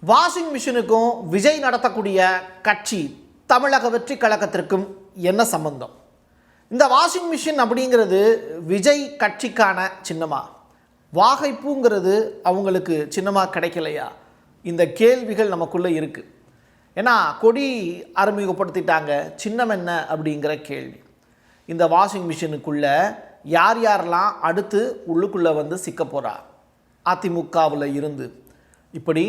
Washing மிஷினுக்கும் Vijay நடத்தக்கூடிய கட்சி தமிழக வெற்றி கழகத்திற்கும் என்ன சம்பந்தம்? இந்த வாஷிங் மிஷின் அப்படிங்கிறது விஜய் கட்சிக்கான சின்னமா? வாகைப்பூங்கிறது அவங்களுக்கு சின்னமாக கிடைக்கலையா? இந்த கேள்விகள் நமக்குள்ளே இருக்குது. ஏன்னா கொடி அறிமுகப்படுத்திட்டாங்க, சின்னம் என்ன அப்படிங்கிற கேள்வி. இந்த வாஷிங் மிஷினுக்குள்ளே யார் யாரெல்லாம் அடுத்து உள்ளுக்குள்ளே வந்து சிக்க போகிறா அதிமுகவில் இருந்து, இப்படி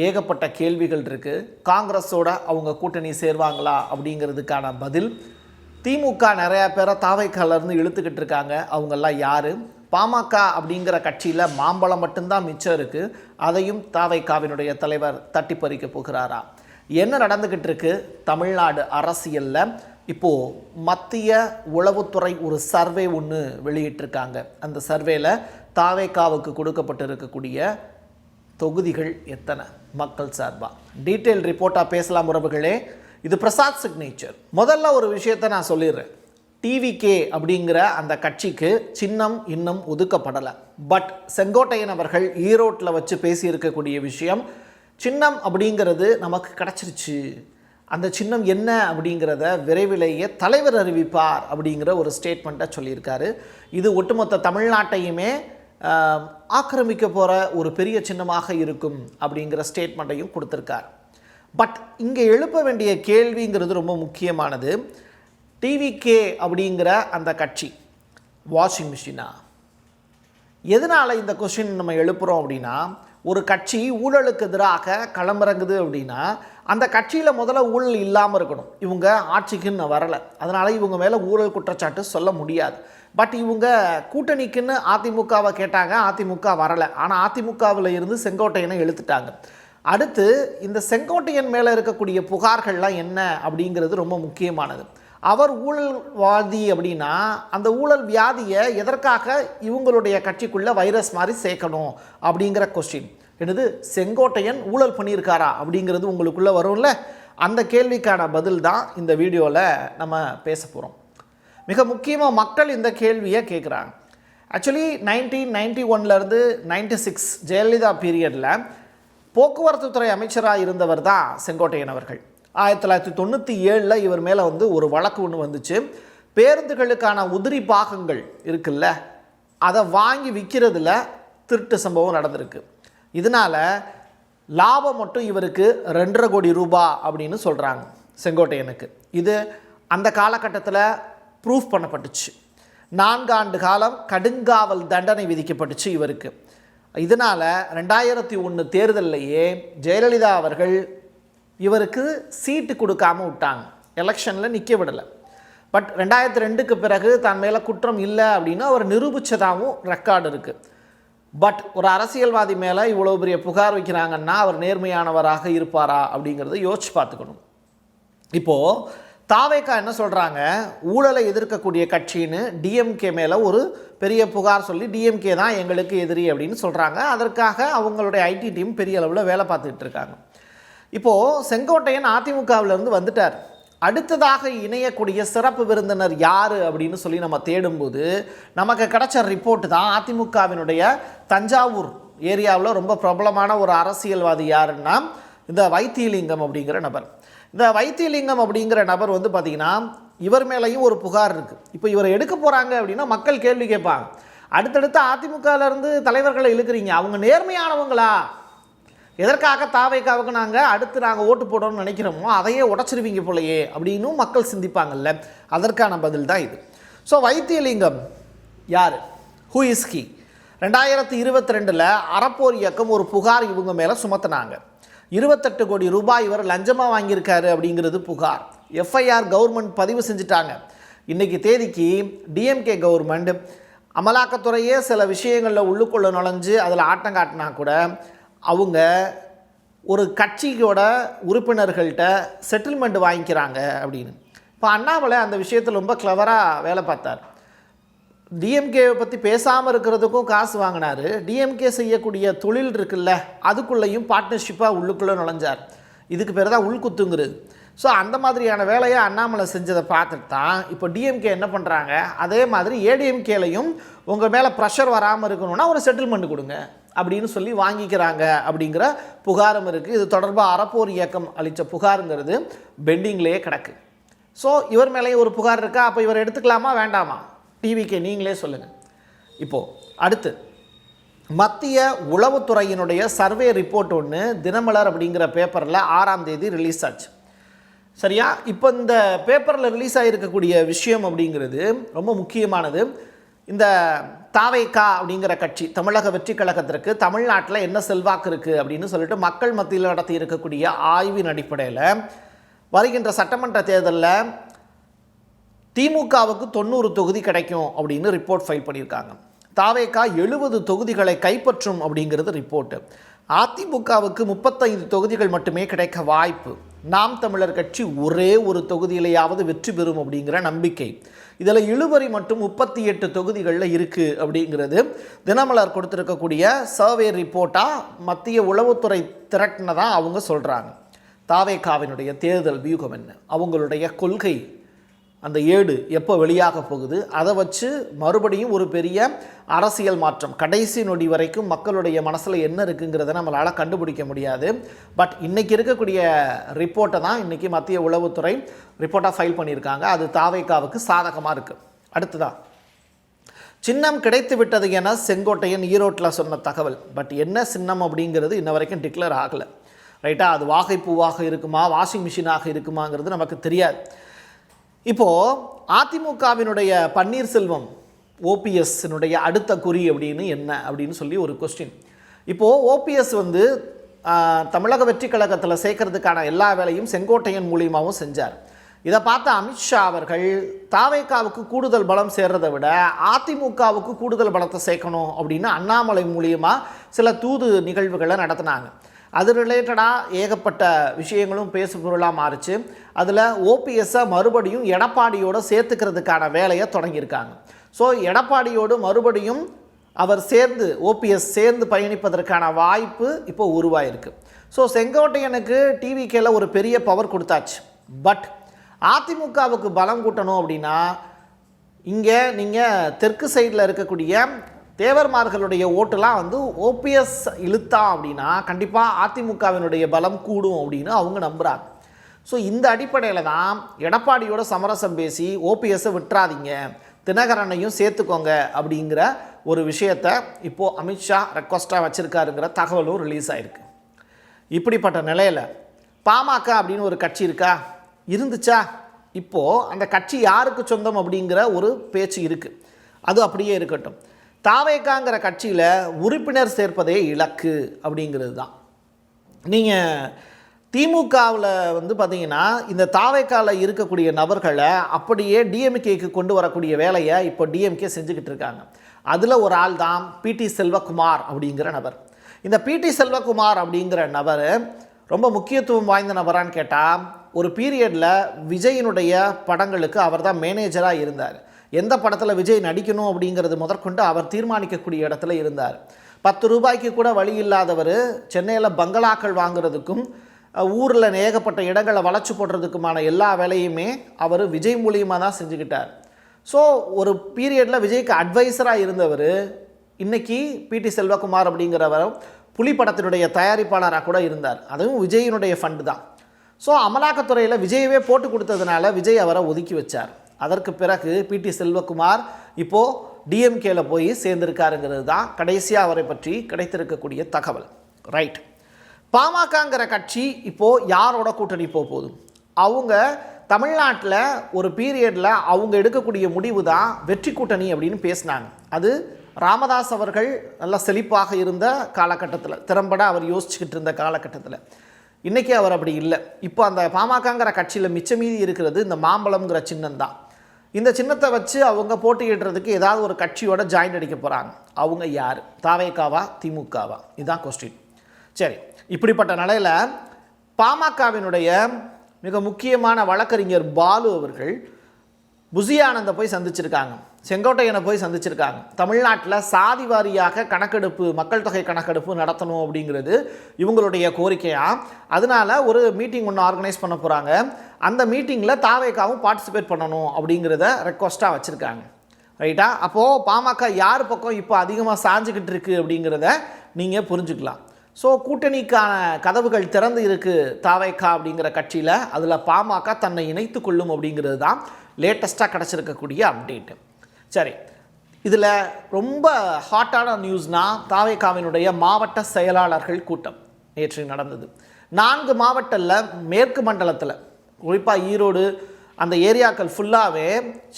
ஏகப்பட்ட கேள்விகள் இருக்குது. காங்கிரஸோட அவங்க கூட்டணி சேர்வாங்களா அப்படிங்கிறதுக்கான பதில். திமுக நிறையா பேரை தாவைக்காலிருந்து இழுத்துக்கிட்டு இருக்காங்க. அவங்கெல்லாம் யார்? பாமக அப்படிங்கிற கட்சியில் மாம்பழம் மட்டும்தான் மிச்சம் இருக்குது, அதையும் தாவைக்காவினுடைய தலைவர் தட்டி பறிக்க போகிறாரா? என்ன நடந்துக்கிட்டு இருக்கு தமிழ்நாடு அரசியலில்? இப்போது மத்திய உளவுத்துறை ஒரு சர்வே ஒன்று வெளியிட்டிருக்காங்க. அந்த சர்வேல தாவைக்காவுக்கு கொடுக்கப்பட்டு இருக்கக்கூடிய தொகுதிகள் எத்தனை மக்கள் சார்பாக? டீட்டெயில் ரிப்போர்ட்டாக பேசலாம் உறவுகளே. இது பிரசாத் சிக்னேச்சர். முதல்ல ஒரு விஷயத்தை நான் சொல்லிடுறேன். டிவிகே அப்படிங்கிற அந்த கட்சிக்கு சின்னம் இன்னும் ஒதுக்கப்படலை. பட் செங்கோட்டையன் அவர்கள் ஈரோட்டில் வச்சு பேசியிருக்கக்கூடிய விஷயம், சின்னம் அப்படிங்கிறது நமக்கு கிடச்சிருச்சு, அந்த சின்னம் என்ன அப்படிங்கிறத விரைவிலேயே தலைவர் அறிவிப்பார் அப்படிங்கிற ஒரு ஸ்டேட்மெண்ட்டை சொல்லியிருக்காரு. இது ஒட்டுமொத்த தமிழ்நாட்டையுமே ஆக்கிரமிக்க போகிற ஒரு பெரிய சின்னமாக இருக்கும் அப்படிங்கிற ஸ்டேட்மெண்ட்டையும் கொடுத்துருக்கார். பட் இங்கே எழுப்ப வேண்டிய கேள்விங்கிறது ரொம்ப முக்கியமானது. டிவிகே அப்படிங்கிற அந்த கட்சி வாஷிங் மிஷினா? எதனால் இந்த கொஸ்டின் நம்ம எழுப்புகிறோம் அப்படின்னா, ஒரு கட்சி ஊழலுக்கு எதிராக களமிறங்குது அப்படின்னா அந்த கட்சியில் முதல்ல ஊழல் இல்லாமல் இருக்கணும். இவங்க ஆட்சிக்குன்னு வரலை, அதனால் இவங்க மேலே ஊழல் குற்றச்சாட்டு சொல்ல முடியாது. பட் இவங்க கூட்டணிக்குன்னு அதிமுகவை கேட்டாங்க, அதிமுக வரலை. ஆனால் அதிமுகவில் இருந்து செங்கோட்டையனை இழுத்துட்டாங்க. அடுத்து இந்த செங்கோட்டையன் மேலே இருக்கக்கூடிய புகார்கள்லாம் என்ன அப்படிங்கிறது ரொம்ப முக்கியமானது. அவர் ஊழல்வாதி அப்படின்னா அந்த ஊழல் வியாதியை எதற்காக இவங்களுடைய கட்சிக்குள்ளே வைரஸ் மாதிரி சேர்க்கணும் அப்படிங்கிற கொஸ்டின். என்னது, செங்கோட்டையன் ஊழல் பண்ணியிருக்காரா அப்படிங்கிறது உங்களுக்குள்ளே வரும்ல. அந்த கேள்விக்கான பதில் தான் இந்த வீடியோவில் நம்ம பேச போகிறோம். மிக முக்கியமாக மக்கள் இந்த கேள்வியை கேட்குறாங்க. ஆக்சுவலி 1991லேருந்து 96 ஜெயலலிதா பீரியடில் போக்குவரத்து துறை அமைச்சராக இருந்தவர் தான் செங்கோட்டையன் அவர்கள். 1997 இவர் மேலே வந்து ஒரு வழக்கு ஒன்று வந்துச்சு. பேருந்துகளுக்கான உதிரி பாகங்கள் இருக்குல்ல, அதை வாங்கி விற்கிறதுல திருட்டு சம்பவம் நடந்திருக்கு. இதனால் லாபம் மட்டும் இவருக்கு 2.5 கோடி ரூபாய் அப்படின்னு சொல்கிறாங்க செங்கோட்டையனுக்கு. இது அந்த காலகட்டத்தில் ப்ரூஃப் பண்ணப்பட்டுச்சு. 4 ஆண்டு காலம் கடுங்காவல் தண்டனை விதிக்கப்பட்டுச்சு இவருக்கு. இதனால் 2001 தேர்தலையே ஜெயலலிதா அவர்கள் இவருக்கு சீட்டு கொடுக்காம விட்டாங்க, எலெக்ஷனில் நிற்க விடலை. பட் 2002க்கு பிறகு தன் மேலே குற்றம் இல்லை அப்படின்னு அவர் நிரூபித்ததாகவும் ரெக்கார்டு இருக்குது. பட் ஒரு அரசியல்வாதி மேலே இவ்வளோ பெரிய புகார் வைக்கிறாங்கன்னா அவர் நேர்மையானவராக இருப்பாரா அப்படிங்கிறத யோசிச்சு பார்த்துக்கணும். இப்போது தாவேக்கா என்ன சொல்கிறாங்க, ஊழலை எதிர்க்கக்கூடிய கட்சின்னு டிஎம்கே மேலே ஒரு பெரிய புகார் சொல்லி டிஎம்கே தான் எங்களுக்கு எதிரி அப்படின்னு சொல்கிறாங்க. அதற்காக அவங்களுடைய ஐடி டீம் பெரிய அளவில் வேலை பார்த்துக்கிட்டு இருக்காங்க. இப்போது செங்கோட்டையன் அதிமுகவிலேருந்து வந்துட்டார். அடுத்ததாக இணையக்கூடிய சிறப்பு விருந்தினர் யார் அப்படின்னு சொல்லி நம்ம தேடும்போது நமக்கு கிடைச்ச ரிப்போர்ட் தான் அதிமுகவினுடைய தஞ்சாவூர் ஏரியாவில் ரொம்ப பிரபலமான ஒரு அரசியல்வாதி யாருன்னா இந்த வைத்தியலிங்கம் அப்படிங்கிற நபர். இந்த வைத்தியலிங்கம் அப்படிங்கிற நபர் வந்து பார்த்திங்கன்னா இவர் மேலேயும் ஒரு புகார் இருக்குது. இப்போ இவரை எடுக்க போகிறாங்க அப்படின்னா மக்கள் கேள்வி கேட்பாங்க, அடுத்தடுத்து அதிமுகவிலேருந்து தலைவர்களை இழுக்கிறீங்க, அவங்க நேர்மையானவங்களா? எதற்காக தாவைக்காவுக்கு நாங்கள் ஓட்டு போடணும்னு நினைக்கிறோமோ அதையே உடச்சிருவீங்க போலையே அப்படின்னு மக்கள் சிந்திப்பாங்கல்ல. அதற்கான பதில் தான் இது. ஸோ வைத்தியலிங்கம் யார்? Who is he? 2022 அறப்போர் இயக்கம் ஒரு புகார் இவங்க மேலே சுமத்தினாங்க. 28 கோடி ரூபாய் இவர் லஞ்சமாக வாங்கியிருக்காரு அப்படிங்கிறது புகார். எஃப்ஐஆர் கவர்மெண்ட் பதிவு செஞ்சுட்டாங்க. இன்றைக்கி தேதிக்கு டிஎம்கே கவர்மெண்ட் அமலாக்கத்துறையே சில விஷயங்களில் உள்ளுக்குள்ளே நுழைஞ்சு அதில் ஆட்டம் காட்டினா கூட அவங்க ஒரு கட்சியோட உறுப்பினர்கள்ட்ட செட்டில்மெண்ட் வாங்கிக்கிறாங்க அப்படின்னு. இப்போ அண்ணாமலை அந்த விஷயத்தில் ரொம்ப கிளவராக வேலை பார்த்தார். டிஎம்கேவை பற்றி பேசாமல் இருக்கிறதுக்கும் காசு வாங்கினார். டிஎம்கே செய்யக்கூடிய தொழில் இருக்குல்ல, அதுக்குள்ளேயும் பார்ட்னர்ஷிப்பாக உள்ளுக்குள்ளே நுழைஞ்சார். இதுக்கு பேர் தான் உள்குத்துங்கிறது. ஸோ அந்த மாதிரியான வேலையை அண்ணாமலை செஞ்சதை பார்த்துட்டு தான் இப்போ டிஎம்கே என்ன பண்ணுறாங்க, அதே மாதிரி ஏடிஎம்கேலையும் உங்கள் மேலே ப்ரெஷர் வராமல் இருக்கணும்னா ஒரு செட்டில்மெண்ட் கொடுங்க அப்படின்னு சொல்லி வாங்கிக்கிறாங்க அப்படிங்கிற புகாரும் இருக்குது. இது தொடர்பாக அறப்போர் இயக்கம் அளித்த புகாருங்கிறது பெண்டிங்லேயே கிடக்கு. ஸோ இவர் மேலேயே ஒரு புகார் இருக்கா, அப்போ இவர் எடுத்துக்கலாமா வேண்டாமா? டிவிக்கு நீங்களே சொல்லுங்கள். இப்போது அடுத்து மத்திய உளவுத்துறையினுடைய சர்வே ரிப்போர்ட் ஒன்று தினமலர் அப்படிங்கிற பேப்பரில் 6ஆம் தேதி ரிலீஸ் ஆச்சு. சரியா? இப்போ இந்த பேப்பரில் ரிலீஸ் ஆகியிருக்கக்கூடிய விஷயம் அப்படிங்கிறது ரொம்ப முக்கியமானது. இந்த தாவேகா அப்படிங்கிற கட்சி, தமிழக வெற்றி கழகத்திற்கு தமிழ்நாட்டில் என்ன செல்வாக்கு இருக்குது அப்படின்னு சொல்லிட்டு மக்கள் மத்தியில் நடத்தி இருக்கக்கூடிய ஆய்வின் அடிப்படையில் வருகின்ற சட்டமன்ற தேர்தலில் திமுகவுக்கு 90 தொகுதி கிடைக்கும் அப்படின்னு ரிப்போர்ட் ஃபைல் பண்ணியிருக்காங்க. தாவேகா 70 தொகுதிகளை கைப்பற்றும் அப்படிங்கிறது ரிப்போர்ட்டு. அதிமுகவுக்கு 35 தொகுதிகள் மட்டுமே கிடைக்க வாய்ப்பு. நாம் தமிழர் கட்சி ஒரே ஒரு தொகுதியிலேயாவது வெற்றி பெறும் அப்படிங்கிற நம்பிக்கை. இதில் இழுபறி மட்டும் 38 தொகுதிகளில் இருக்குது அப்படிங்கிறது தினமலர் கொடுத்துருக்கக்கூடிய சர்வே ரிப்போர்ட்டாக மத்திய உளவுத்துறை திரட்டினதான் அவங்க சொல்கிறாங்க. தாவேகாவினுடைய தேர்தல் வியூகம் என்ன, அவங்களுடைய கொள்கை, அந்த ஏடு எப்போ வெளியாக போகுது, அதை வச்சு மறுபடியும் ஒரு பெரிய அரசியல் மாற்றம் கடைசி நொடி வரைக்கும் மக்களுடைய மனசில் என்ன இருக்குங்கிறத நம்மளால் கண்டுபிடிக்க முடியாது. பட் இன்றைக்கி இருக்கக்கூடிய ரிப்போர்ட்டை தான் இன்றைக்கி மத்திய உளவுத்துறை ரிப்போர்ட்டாக ஃபைல் பண்ணியிருக்காங்க. அது தாவேகாவுக்கு சாதகமாக இருக்குது. அடுத்ததான் சின்னம் கிடைத்து விட்டது என செங்கோட்டையன் ஈரோட்டில் சொன்ன தகவல். பட் என்ன சின்னம் அப்படிங்கிறது இன்ன வரைக்கும் டிக்ளேர் ஆகலை. ரைட்டா? அது வாகைப்பூவாக இருக்குமா, வாஷிங் மிஷினாக இருக்குமாங்கிறது நமக்கு தெரியாது. இப்போது அதிமுகவினுடைய பன்னீர்செல்வம் ஓபிஎஸ்னுடைய அடுத்த குறி அப்படின்னு என்ன அப்படின்னு சொல்லி ஒரு கொஸ்டின். இப்போது ஓபிஎஸ் தமிழக வெற்றி கழகத்தில் சேர்க்கறதுக்கான எல்லா வேலையும் செங்கோட்டையன் மூலியமாகவும் செஞ்சார். இதை பார்த்த அமித்ஷா அவர்கள் தாவேகாவுக்கு கூடுதல் பலம் சேர்றதை விட அதிமுகவுக்கு கூடுதல் பலத்தை சேர்க்கணும் அப்படின்னு அண்ணாமலை மூலியமாக சில தூது நிகழ்வுகளை நடத்தினாங்க. அது ரிலேட்டடாக ஏகப்பட்ட விஷயங்களும் பேசு பொருளாக மாறிச்சு. அதில் ஓபிஎஸ்ஸை மறுபடியும் எடப்பாடியோடு சேர்த்துக்கிறதுக்கான வேலையை தொடங்கியிருக்காங்க. ஸோ எடப்பாடியோடு மறுபடியும் அவர் சேர்ந்து ஓபிஎஸ் சேர்ந்து பயணிப்பதற்கான வாய்ப்பு இப்போ உருவாயிருக்கு. ஸோ செங்கோட்டையனுக்கு டிவிகேல ஒரு பெரிய பவர் கொடுத்தாச்சு. பட் அதிமுகவுக்கு பலம் கூட்டணும் அப்படின்னா இங்கே நீங்கள் தெற்கு சைடில் இருக்கக்கூடிய தேவர்மார்களுடைய ஓட்டுலாம் ஓபிஎஸ் இழுத்தா அப்படின்னா கண்டிப்பாக அதிமுகவினுடைய பலம் கூடும் அப்படின்னு அவங்க நம்புகிறாங்க. ஸோ இந்த அடிப்படையில் தான் எடப்பாடியோட சமரசம் பேசி ஓபிஎஸ்ஸை விட்டுறாதீங்க, தினகரனையும் சேர்த்துக்கோங்க அப்படிங்கிற ஒரு விஷயத்தை இப்போது அமித்ஷா ரெக்வஸ்ட்டாக வச்சுருக்காருங்கிற தகவலும் ரிலீஸ் ஆகிருக்கு. இப்படிப்பட்ட நிலையில் பாமக அப்படின்னு ஒரு கட்சி இருந்துச்சா? இப்போது அந்த கட்சி யாருக்கு சொந்தம் அப்படிங்கிற ஒரு பேச்சு இருக்குது. அது அப்படியே இருக்கட்டும். தாவேகாங்கிற கட்சியில் உறுப்பினர் சேர்ப்பதே இலக்கு அப்படிங்கிறது தான். நீங்கள் திமுகவில் பார்த்தீங்கன்னா இந்த தாவேகாவில் இருக்கக்கூடிய நபர்களை அப்படியே டிஎம்கேக்கு கொண்டு வரக்கூடிய வேலையை இப்போ டிஎம்கே செஞ்சுக்கிட்டு இருக்காங்க. அதில் ஒரு ஆள் தான் பிடி செல்வகுமார் அப்படிங்கிற நபர். இந்த பிடி செல்வகுமார் அப்படிங்கிற நபர் ரொம்ப முக்கியத்துவம் வாய்ந்த நபரான்னு கேட்டால் ஒரு பீரியடில் விஜயினுடைய படங்களுக்கு அவர் தான் மேனேஜராக இருந்தார். எந்த படத்தில் விஜய் நடிக்கணும் அப்படிங்கிறது முதற்கொண்டு அவர் தீர்மானிக்கக்கூடிய இடத்துல இருந்தார். 10 ரூபாய்க்கு கூட வழி இல்லாதவர் சென்னையில் பங்களாக்கள் வாங்குறதுக்கும் ஊரில் ஏகப்பட்ட இடங்களை வளைச்சி போடுறதுக்குமான எல்லா வேலையுமே அவர் விஜய் மூலியமாக தான் செஞ்சுக்கிட்டார். ஸோ ஒரு பீரியடில் விஜய்க்கு அட்வைசராக இருந்தவர் இன்றைக்கி பிடி செல்வகுமார் அப்படிங்கிறவர் புலி படத்தினுடைய தயாரிப்பாளராக கூட இருந்தார். அதுவும் விஜயினுடைய ஃபண்டு தான். ஸோ அமலாக்கத்துறையில் விஜயவே போட்டு கொடுத்ததுனால விஜய் அவரை ஒதுக்கி வச்சார். அதற்கு பிறகு பிடி செல்வகுமார் இப்போது டிஎம்கேல போய் சேர்ந்திருக்காருங்கிறது தான் கடைசியாக அவரை பற்றி கிடைத்திருக்கக்கூடிய தகவல். ரைட். பாமகங்கிற கட்சி இப்போது யாரோட கூட்டணி போகுது? அவங்க தமிழ்நாட்டில் ஒரு பீரியடில் அவங்க எடுக்கக்கூடிய முடிவு தான் வெற்றி கூட்டணி அப்படின்னு பேசினாங்க. அது ராமதாஸ் அவர்கள் நல்லா செழிப்பாக இருந்த காலகட்டத்தில், திறம்பட அவர் யோசிச்சுக்கிட்டு இருந்த காலகட்டத்தில். இன்றைக்கி அவர் அப்படி இல்லை. இப்போ அந்த பாமகங்கிற கட்சியில் மிச்சமீதி இருக்கிறது இந்த மாம்பழம்ங்கிற சின்னம் தான். இந்த சின்னத்தை வச்சு அவங்க போட்டியிடுறதுக்கு ஏதாவது ஒரு கட்சியோட ஜாயின் அடிக்க போகிறாங்க. அவங்க யார்? தாவேகாவா, திமுகவா? இதுதான் கொஸ்டின். சரி, இப்படிப்பட்ட நிலையில் பாமகவினுடைய மிக முக்கியமான வழக்கறிஞர் பாலு அவர்கள் புசி ஆனந்தை போய் சந்திச்சிருக்காங்க, செங்கோட்டையனை போய் சந்திச்சிருக்காங்க. தமிழ்நாட்டில் சாதி வாரியாக கணக்கெடுப்பு, மக்கள் தொகை கணக்கெடுப்பு நடத்தணும் அப்படிங்கிறது இவங்களுடைய கோரிக்கையாக. அதனால் ஒரு மீட்டிங் ஒன்று ஆர்கனைஸ் பண்ண போகிறாங்க. அந்த மீட்டிங்கில் தாவேகாவும் பார்ட்டிசிபேட் பண்ணணும் அப்படிங்கிறத ரெக்வஸ்ட்டாக வச்சுருக்காங்க. ரைட்டா? அப்போது பாமக யார் பக்கம் இப்போ அதிகமாக சாஞ்சிக்கிட்டு இருக்குது அப்படிங்கிறத நீங்கள் புரிஞ்சுக்கலாம். ஸோ கூட்டணிக்கான கதவுகள் திறந்து இருக்குது தாவேகா அப்படிங்கிற கட்சியில். அதில் பாமக தன்னை இணைத்து கொள்ளும் அப்படிங்கிறது தான் லேட்டஸ்ட்டாக கிடச்சிருக்கக்கூடிய அப்டேட்டு. சரி, இதில் ரொம்ப ஹாட்டான நியூஸ்னால் தாவேகாவினுடைய மாவட்ட செயலாளர்கள் கூட்டம் நேற்று நடந்தது. 4 மாவட்டத்தில் மேற்கு மண்டலத்தில் குறிப்பாக ஈரோடு அந்த ஏரியாக்கள் ஃபுல்லாகவே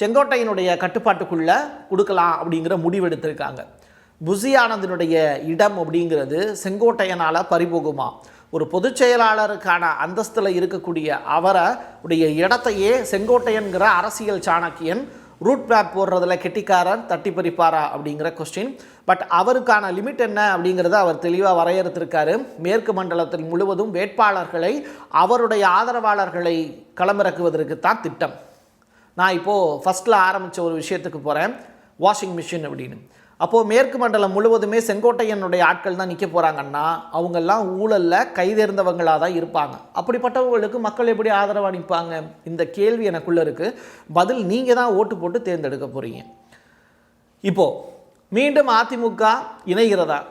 செங்கோட்டையினுடைய கட்டுப்பாட்டுக்குள்ளே கொடுக்கலாம் அப்படிங்கிற முடிவெடுத்திருக்காங்க. புசி ஆனந்தினுடைய இடம் அப்படிங்கிறது செங்கோட்டையனால் பறிபோகுமா? ஒரு பொதுச் செயலாளருக்கான அந்தஸ்தில் இருக்கக்கூடிய அவருடைய இடத்தையே செங்கோட்டையன்கிற அரசியல் சாணக்கியன் ரூட் மேப் போடுறதுல கெட்டிக்காரன் தட்டி பறிப்பாரா அப்படிங்கிற கொஸ்டின். பட் அவருக்கான லிமிட் என்ன அப்படிங்கிறத அவர் தெளிவாக வரையறுத்திருக்காரு. மேற்கு மண்டலத்தில் முழுவதும் வேட்பாளர்களை அவருடைய ஆதரவாளர்களை களமிறக்குவதற்கு தான் திட்டம். நான் இப்போது ஃபஸ்ட்டில் ஆரம்பித்த ஒரு விஷயத்துக்கு போகிறேன், வாஷிங் மிஷின் அப்படின்னு. அப்போது மேற்கு மண்டலம் முழுவதுமே செங்கோட்டையனுடைய ஆட்கள் தான் நிற்க போகிறாங்கன்னா அவங்கெல்லாம் ஊழலில் கைதேர்ந்தவங்களாக தான் இருப்பாங்க. அப்படிப்பட்டவங்களுக்கு மக்கள் எப்படி ஆதரவு அளிப்பாங்க? இந்த கேள்வி எனக்குள்ளே இருக்குது. பதில் நீங்கள் தான் ஓட்டு போட்டு தேர்ந்தெடுக்க போகிறீங்க. இப்போது மீண்டும் அதிமுக இணைகிறதா?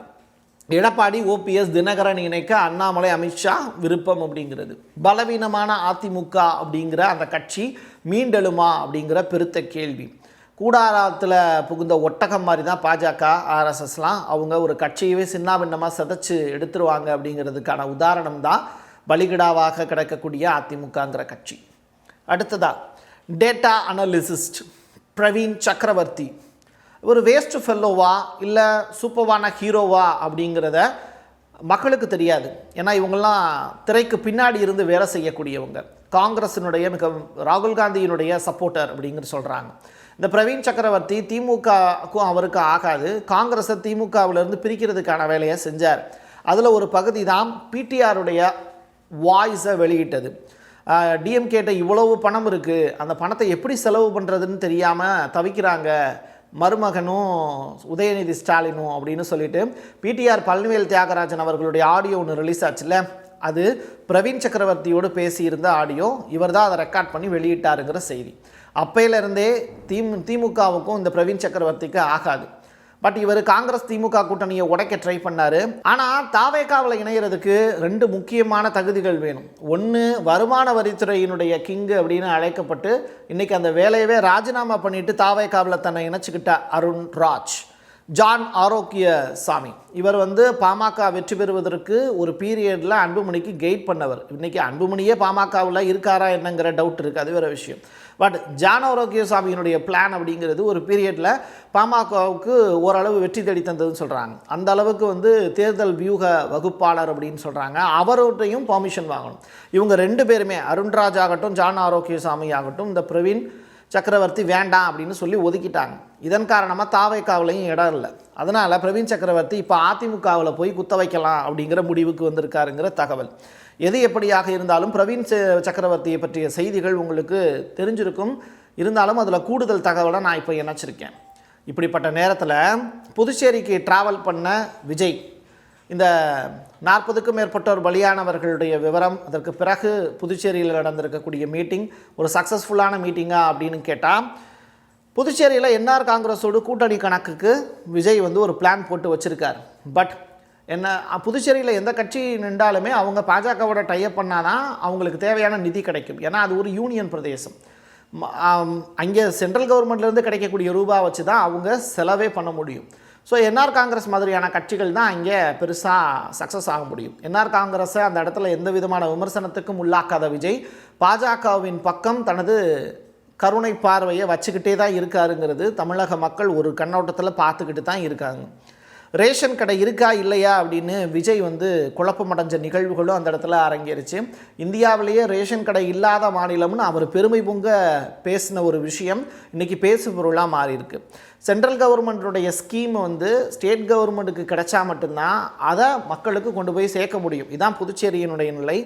எடப்பாடி, ஓபிஎஸ், தினகரன் இணைக்க அண்ணாமலை, அமித்ஷா விருப்பம் அப்படிங்கிறது. பலவீனமான அதிமுக அப்படிங்கிற அந்த கட்சி மீண்டெழுமா அப்படிங்கிற பெருத்த கேள்வி. கூடாரத்தில் புகுந்த ஒட்டகம் மாதிரி தான் பாஜக, ஆர்எஸ்எஸ்லாம். அவங்க ஒரு கட்சியவே சின்னாபின்னமாக சிதைச்சு எடுத்துருவாங்க அப்படிங்கிறதுக்கான உதாரணம் தான் பலிகிடாவாக கிடக்கக்கூடிய அதிமுகங்கிற கட்சி. அடுத்ததாக டேட்டா அனலிசிஸ்ட் பிரவீன் சக்கரவர்த்தி ஒரு வேஸ்ட் ஃபெல்லோவா இல்லை சூப்பர்வான ஹீரோவா அப்படிங்கிறத மக்களுக்கு தெரியாது. ஏன்னா இவங்கெல்லாம் திரைக்கு பின்னாடி இருந்து வேலை செய்யக்கூடியவங்க. காங்கிரஸினுடைய மிக ராகுல் காந்தியினுடைய சப்போர்ட்டர் அப்படிங்கிற சொல்கிறாங்க. இந்த பிரவீன் சக்கரவர்த்தி திமுகவுக்கும் அவருக்கு ஆகாது, காங்கிரஸை திமுகவிலிருந்து பிரிக்கிறதுக்கான வேலையை செஞ்சார். அதில் ஒரு பகுதி தான் பிடிஆருடைய வாய்ஸை வெளியிட்டது. டிஎம்கேட்ட இவ்வளவு பணம் இருக்குது, அந்த பணத்தை எப்படி செலவு பண்ணுறதுன்னு தெரியாமல் தவிக்கிறாங்க மருமகனும் உதயநிதி ஸ்டாலினும் அப்படின்னு சொல்லிட்டு பிடிஆர் பழனிவேல் தியாகராஜன் அவர்களுடைய ஆடியோ ஒன்று ரிலீஸ் ஆச்சுல்ல, அது பிரவீன் சக்கரவர்த்தியோடு பேசியிருந்த ஆடியோ. இவர் தான் அதை ரெக்கார்ட் பண்ணி வெளியிட்டாருங்கிற செய்தி. அப்பையிலிருந்தே திமுகவுக்கும் இந்த பிரவீன் சக்கரவர்த்திக்கு ஆகாது. பட் இவர் காங்கிரஸ் திமுக கூட்டணியை உடைக்க ட்ரை பண்ணார். ஆனால் தாவேகாவில் இணைகிறதுக்கு 2 முக்கியமான தகுதிகள் வேணும். ஒன்று, வருமான வரித்துறையினுடைய கிங்கு அப்படின்னு அழைக்கப்பட்டு இன்றைக்கி அந்த வேலையவே ராஜினாமா பண்ணிவிட்டு தாவேகாவில் தன்னை இணைச்சிக்கிட்ட அருண்ராஜ். ஜான் ஆரோக்கியசாமி இவர் பாமக வெற்றி பெறுவதற்கு ஒரு பீரியடில் அன்புமணிக்கு கைட் பண்ணவர். இன்றைக்கி அன்புமணியே பாமகவில் இருக்காரா என்னங்கிற டவுட் இருக்குது, அது வேறு விஷயம். பட் ஜான் ஆரோக்கியசாமியினுடைய பிளான் அப்படிங்கிறது ஒரு பீரியடில் பாமகவுக்கு ஓரளவு வெற்றி தேடி தந்ததுன்னு சொல்கிறாங்க. அந்த அளவுக்கு தேர்தல் வியூக வகுப்பாளர் அப்படின்னு சொல்கிறாங்க. அவர்கிட்டையும் பர்மிஷன் வாங்கணும். இவங்க 2 பேருமே, அருண்ராஜ் ஆகட்டும் ஜான் ஆரோக்கியசாமி ஆகட்டும், இந்த பிரவீன் சக்கரவர்த்தி வேண்டாம் அப்படின்னு சொல்லி ஒதுக்கிட்டாங்க. இதன் காரணமாக தாவேகாவிலையும் இடம் இல்லை. அதனால் பிரவீன் சக்கரவர்த்தி இப்போ அதிமுகவில் போய் குத்த வைக்கலாம் அப்படிங்கிற முடிவுக்கு வந்திருக்காருங்கிற தகவல். எது எப்படியாக இருந்தாலும் பிரவீன் சக்கரவர்த்தியை பற்றிய செய்திகள் உங்களுக்கு தெரிஞ்சிருக்கும். இருந்தாலும் அதில் கூடுதல் தகவலை நான் இப்போ இணைச்சிருக்கேன். இப்படிப்பட்ட நேரத்தில் புதுச்சேரிக்கு ட்ராவல் பண்ண விஜய், இந்த 40க்கும் மேற்பட்டோர் பலியானவர்களுடைய விவரம், அதற்கு பிறகு புதுச்சேரியில் நடந்திருக்கக்கூடிய மீட்டிங் ஒரு சக்ஸஸ்ஃபுல்லான மீட்டிங்கா அப்படின்னு கேட்டால், புதுச்சேரியில் என்ஆர் காங்கிரஸோடு கூட்டணி கணக்குக்கு விஜய் ஒரு பிளான் போட்டு வச்சுருக்கார். பட் என்ன, புதுச்சேரியில் எந்த கட்சி நின்றாலுமே அவங்க பாஜகவோட டைப் பண்ணால் தான் அவங்களுக்கு தேவையான நிதி கிடைக்கும். ஏன்னா அது ஒரு யூனியன் பிரதேசம். அங்கே சென்ட்ரல் கவர்மெண்ட்லேருந்து கிடைக்கக்கூடிய ரூபா வச்சு தான் அவங்க செலவே பண்ண முடியும். ஸோ என்ஆர் காங்கிரஸ் மாதிரியான கட்சிகள் தான் இங்கே பெருசாக சக்ஸஸ் ஆக முடியும். என்ஆர் காங்கிரஸை அந்த இடத்துல எந்த விதமான விமர்சனத்துக்கும் உள்ளாக்காத விஜய் பாஜகவின் பக்கம் தனது கருணை பார்வையை வச்சுக்கிட்டே தான் இருக்காருங்கிறது தமிழக மக்கள் ஒரு கண்ணோட்டத்தில் பார்த்துக்கிட்டு தான் இருக்காங்க. ரேஷன் கடை இருக்கா இல்லையா அப்படின்னு விஜய் குழப்பமடைஞ்ச நிகழ்வுகளும் அந்த இடத்துல அரங்கேறிச்சு. இந்தியாவிலேயே ரேஷன் கடை இல்லாத மாநிலம்னு அவர் பெருமை பொங்க பேசின ஒரு விஷயம் இன்றைக்கி பேசு பொருளாக மாறியிருக்கு. சென்ட்ரல் கவர்மெண்ட்டுடைய ஸ்கீம் ஸ்டேட் கவர்மெண்ட்டுக்கு கிடைச்சா மட்டும்தான் அதை மக்களுக்கு கொண்டு போய் சேர்க்க முடியும். இதுதான் புதுச்சேரியினுடைய நிலை.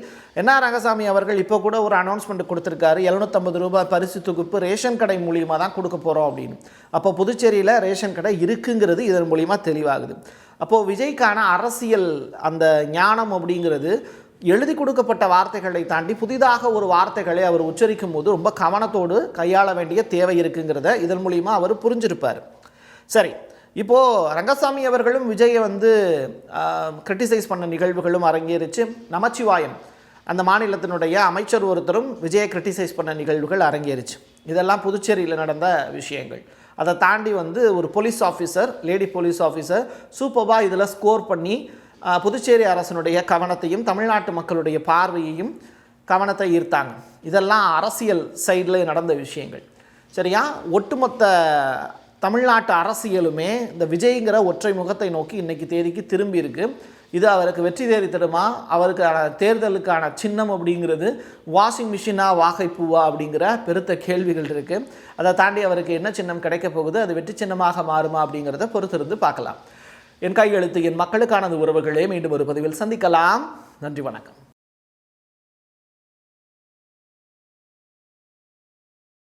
என்ஆர் ரங்கசாமி அவர்கள் இப்போ கூட ஒரு அனௌன்ஸ்மெண்ட் கொடுத்துருக்காரு, 750 ரூபாய் பரிசு தொகுப்பு ரேஷன் கடை மூலியமாக தான் கொடுக்க போகிறோம் அப்படின்னு. அப்போ புதுச்சேரியில் ரேஷன் கடை இருக்குங்கிறது இதன் மூலிமா தெளிவாகுது. அப்போது விஜய்க்கான அரசியல் அந்த ஞானம் அப்படிங்கிறது எழுதி கொடுக்கப்பட்ட வார்த்தைகளை தாண்டி புதிதாக ஒரு வார்த்தைகளை அவர் உச்சரிக்கும் போது ரொம்ப கவனத்தோடு கையாள வேண்டிய தேவை இருக்குங்கிறத இதன் மூலிமா அவர் புரிஞ்சிருப்பார். சரி, இப்போது ரங்கசாமி அவர்களும் விஜயை வந்து கிரிட்டிசைஸ் பண்ண நிகழ்வுகளும் அரங்கேறிச்சு. நமச்சிவாயம் அந்த மாநிலத்தினுடைய அமைச்சர் ஒருத்தரும் விஜயை கிரிட்டிசைஸ் பண்ண நிகழ்வுகள் அரங்கேறிச்சு. இதெல்லாம் புதுச்சேரியில் நடந்த விஷயங்கள். அதை தாண்டி வந்து ஒரு police officer, lady police officer சூப்பராக இதில் ஸ்கோர் பண்ணி புதுச்சேரி அரசனுடைய கவனத்தையும் தமிழ்நாட்டு மக்களுடைய பார்வையையும் கவனத்தை ஈர்த்தாங்க. இதெல்லாம் அரசியல் சைடில் நடந்த விஷயங்கள். சரியா, ஒட்டுமொத்த தமிழ்நாட்டு அரசியலுமே இந்த விஜய்ங்கிற ஒற்றை முகத்தை நோக்கி இன்றைக்கி தேதிக்கு திரும்பி இருக்கு. இது அவருக்கு வெற்றி தேடி தருமா? அவருக்கான தேர்தலுக்கான சின்னம் அப்படிங்கிறது வாஷிங் மிஷினா வாகைப்பூவா அப்படிங்கிற பெருத்த கேள்விகள் இருக்குது. அதை தாண்டி அவருக்கு என்ன சின்னம் கிடைக்க போகுது, அது வெற்றி சின்னமாக மாறுமா அப்படிங்கிறத பொறுத்திருந்து பார்க்கலாம். என் கையெழுத்து என் மக்களுக்கானது உறவுகளே. மீண்டும் ஒரு பதிவில் சந்திக்கலாம். நன்றி, வணக்கம்.